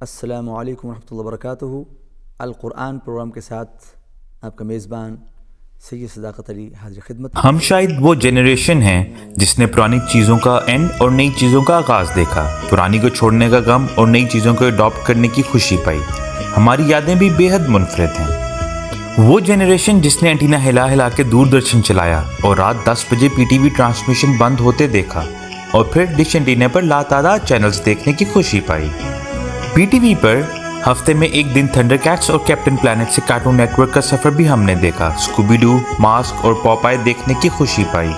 السلام علیکم ورحمۃ اللہ وبرکاتہ۔ القرآن پروگرام کے ساتھ آپ کا میزبان سید صداقت علی حاضر خدمت۔ ہم شاید وہ جنریشن ہیں جس نے پرانی چیزوں کا اینڈ اور نئی چیزوں کا آغاز دیکھا، پرانی کو چھوڑنے کا غم اور نئی چیزوں کو اڈاپٹ کرنے کی خوشی پائی۔ ہماری یادیں بھی بے حد منفرد ہیں۔ وہ جنریشن جس نے اینٹینا ہلا ہلا کے دوردرشن چلایا اور رات 10 بجے پی ٹی وی ٹرانسمیشن بند ہوتے دیکھا اور پھر ڈش اینٹینا پر لاتعداد چینلز دیکھنے کی خوشی پائی۔ پی ٹی وی پر ہفتے میں ایک دن تھنڈر کیٹس اور کیپٹن پلانٹ سے کارٹون نیٹ ورک کا سفر بھی ہم نے دیکھا، اسکوبی ڈو، ماسک اور پاپائے دیکھنے کی خوشی پائی۔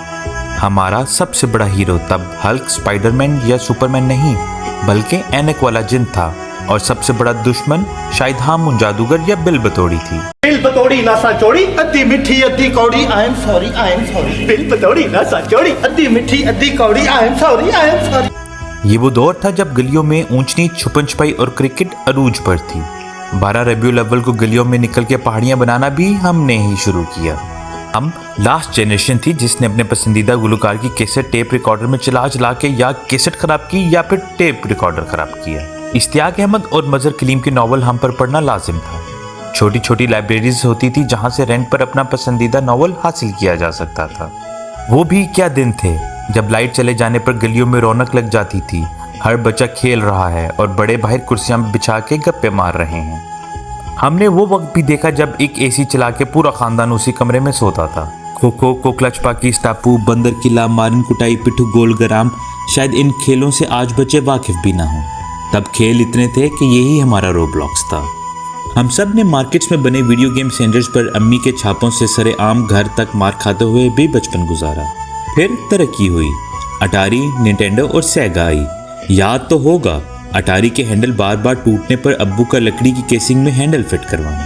ہمارا سب سے بڑا ہیرو تب ہلک، اسپائڈر مین یا سپر مین نہیں بلکہ اینک والا جن تھا، اور سب سے بڑا دشمن شاید ہامون جادوگر یا بل بتوڑی تھی۔ بل بتوڑی ناسا چوڑی ادھی میٹھی ادھی کوڑی، آئی ایم سوری بل بتوڑی ناسا چوڑی ادھی میٹھی ادھی کوڑی، آئی ایم سوری۔ یہ وہ دور تھا جب گلیوں میں اونچ نیچ، چھپن چھپائی اور کرکٹ عروج پر تھی۔ 12 ربیع الاول کو گلیوں میں نکل کے پہاڑیاں بنانا بھی ہم نے ہی شروع کیا۔ ہم لاسٹ جنریشن تھی جس نے اپنے پسندیدہ گلوکار کی کیسٹ ٹیپ ریکارڈر میں چلا کے یا کیسٹ خراب کی یا پھر ٹیپ ریکارڈر خراب کیا۔ اشتیاق احمد اور مظہر کلیم کے ناول ہم پر پڑھنا لازم تھا۔ چھوٹی چھوٹی لائبریریز ہوتی تھی جہاں سے رینٹ پر اپنا پسندیدہ ناول حاصل کیا جا سکتا تھا۔ وہ بھی کیا دن تھے جب لائٹ چلے جانے پر گلیوں میں رونق لگ جاتی تھی، ہر بچہ کھیل رہا ہے اور بڑے باہر کرسیاں بچھا کے گپے مار رہے ہیں۔ ہم نے وہ وقت بھی دیکھا جب ایک اے سی چلا کے پورا خاندان اسی کمرے میں سوتا تھا۔ کھوکھو، کوکلچ پاکی، اسٹاپو، بندر قلعہ، مارن کٹائی، پٹھو گول گرام، شاید ان کھیلوں سے آج بچے واقف بھی نہ ہوں۔ تب کھیل اتنے تھے کہ یہی ہمارا رو بلاکس تھا۔ ہم سب نے مارکیٹس میں بنے ویڈیو گیم سینٹرز پر امی کے چھاپوں سے سرے عام گھر تک مار کھاتے ہوئے بھی بچپن گزارا۔ پھر ترقی ہوئی، اٹاری، ننٹینڈو اور سیگا آئی۔ یاد تو ہوگا اٹاری کے ہینڈل بار بار ٹوٹنے پر ابو کا لکڑی کی کیسنگ میں ہینڈل فٹ کروانا۔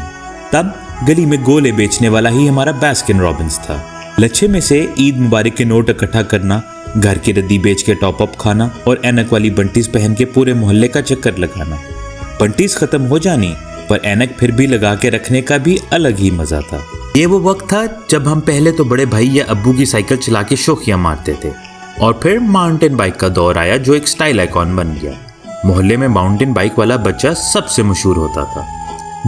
تب گلی میں گولے بیچنے والا ہی ہمارا باسکن رابنس تھا۔ لچھے میں سے عید مبارک کے نوٹ اکٹھا کرنا، گھر کی ردی بیچ کے ٹاپ اپ کھانا اور اینک والی بنٹیز پہن کے پورے محلے کا چکر لگانا۔ بنٹیز ختم ہو جانی پر اینک پھر بھی لگا کے رکھنے کا بھی الگ ہی مزہ تھا۔ یہ وہ وقت تھا جب ہم پہلے تو بڑے بھائی یا ابو کی سائیکل چلا کے شوخیاں مارتے تھے، اور پھر ماؤنٹین بائک کا دور آیا جو ایک سٹائل آئیکن بن گیا۔ محلے میں ماؤنٹین بائک والا بچہ سب سے مشہور ہوتا تھا۔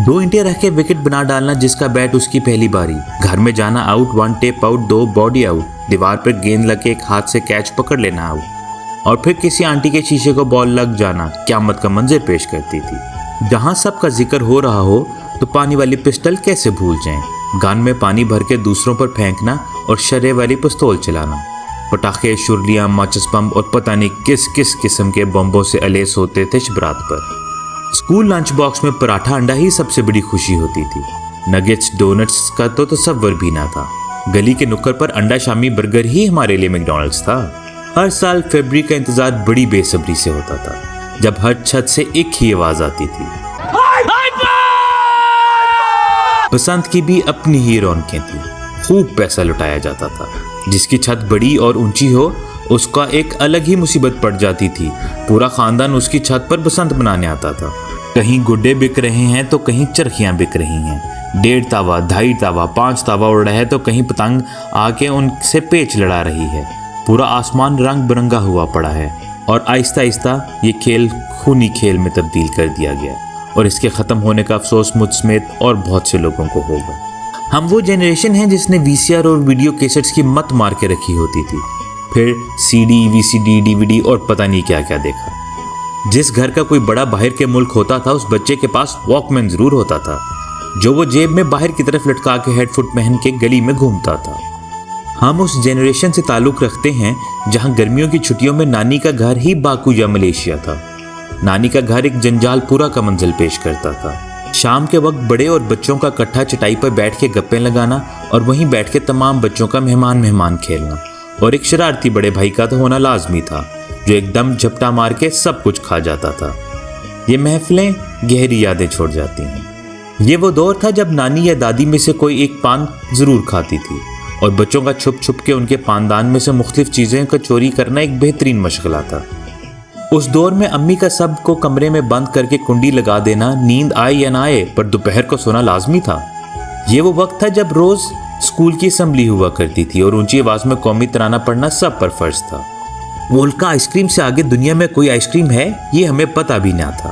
2 اینٹیں رکھ کے وکٹ بنا ڈالنا جس کا بیٹ اس کی پہلی باری، گھر میں جانا out, 1 tape out, 2 body out, دیوار پر گیند لگ کے ایک ہاتھ سے کیچ پکڑ لینا آؤٹ، اور پھر کسی آنٹی کے شیشے کو بال لگ جانا قیامت کا منظر پیش کرتی تھی۔ جہاں سب کا ذکر ہو رہا ہو تو پانی والی پسٹل کیسے بھول جائیں، گان میں پانی بھر کے دوسروں پر پھینکنا اور شرے والی پستول چلانا، پٹاخے، شرلیاں، ماچس بم اور پتہ نہیں کس کس قسم کے بمبوں سے الیس ہوتے تھے شبرات پر۔ اسکول لنچ باکس میں پراٹھا انڈا ہی سب سے بڑی خوشی ہوتی تھی، نگیٹس، ڈونٹس کا تو تصور بھی نہ تھا۔ گلی کے نکڑ پر انڈا شامی برگر ہی ہمارے لیے میکڈونلڈس تھا۔ ہر سال فیبری کا انتظار بڑی بے صبری سے ہوتا تھا جب ہر چھت سے ایک ہی آواز آتی تھی۔ بسنت کی بھی اپنی ہی رونقیں تھیں، خوب پیسہ لٹایا جاتا تھا۔ جس کی چھت بڑی اور اونچی ہو اس کا ایک الگ ہی مصیبت پڑ جاتی تھی، پورا خاندان اس کی چھت پر بسنت منانے آتا تھا۔ کہیں گڈے بک رہے ہیں تو کہیں چرخیاں بک رہی ہیں، 1.5 تاوا، 2.5 تاوا، 5 تاوا اڑ رہا ہے تو کہیں پتنگ آ کے ان سے پیچ لڑا رہی ہے۔ پورا آسمان رنگ برنگا ہوا پڑا ہے، اور آہستہ آہستہ یہ کھیل خونی کھیل میں تبدیل کر دیا گیا، اور اس کے ختم ہونے کا افسوس مجھ سمیت اور بہت سے لوگوں کو ہوگا۔ ہم وہ جنریشن ہیں جس نے وی سی آر اور ویڈیو کیسٹس کی مت مار کے رکھی ہوتی تھی، پھر سی ڈی، وی سی ڈی، ڈی وی ڈی اور پتہ نہیں کیا کیا دیکھا۔ جس گھر کا کوئی بڑا باہر کے ملک ہوتا تھا اس بچے کے پاس واک مین ضرور ہوتا تھا جو وہ جیب میں باہر کی طرف لٹکا کے ہیڈ فٹ پہن کے گلی میں گھومتا تھا۔ ہم اس جنریشن سے تعلق رکھتے ہیں جہاں گرمیوں کی چھٹیوں میں نانی کا گھر ہی باکو یا ملیشیا تھا۔ نانی کا گھر ایک جنجال پورا کا منزل پیش کرتا تھا۔ شام کے وقت بڑے اور بچوں کا کٹھا چٹائی پر بیٹھ کے گپیں لگانا اور وہیں بیٹھ کے تمام بچوں کا مہمان کھیلنا، اور ایک شرارتی بڑے بھائی کا تو ہونا لازمی تھا جو ایک دم جھپٹا مار کے سب کچھ کھا جاتا تھا۔ یہ محفلیں گہری یادیں چھوڑ جاتی ہیں۔ یہ وہ دور تھا جب نانی یا دادی میں سے کوئی ایک پان ضرور کھاتی تھی، اور بچوں کا چھپ چھپ کے ان کے پاندان میں سے مختلف چیزیں کا چوری کرنا ایک بہترین مشغلہ تھا۔ اس دور میں امی کا سب کو کمرے میں بند کر کے کنڈی لگا دینا، نیند آئے یا نہ آئے پر دوپہر کو سونا لازمی تھا۔ یہ وہ وقت تھا جب روز اسکول کی اسمبلی ہوا کرتی تھی اور اونچی آواز میں قومی ترانہ پڑھنا سب پر فرض تھا۔ وولکا آئس کریم سے آگے دنیا میں کوئی آئس کریم ہے یہ ہمیں پتہ بھی نہ تھا۔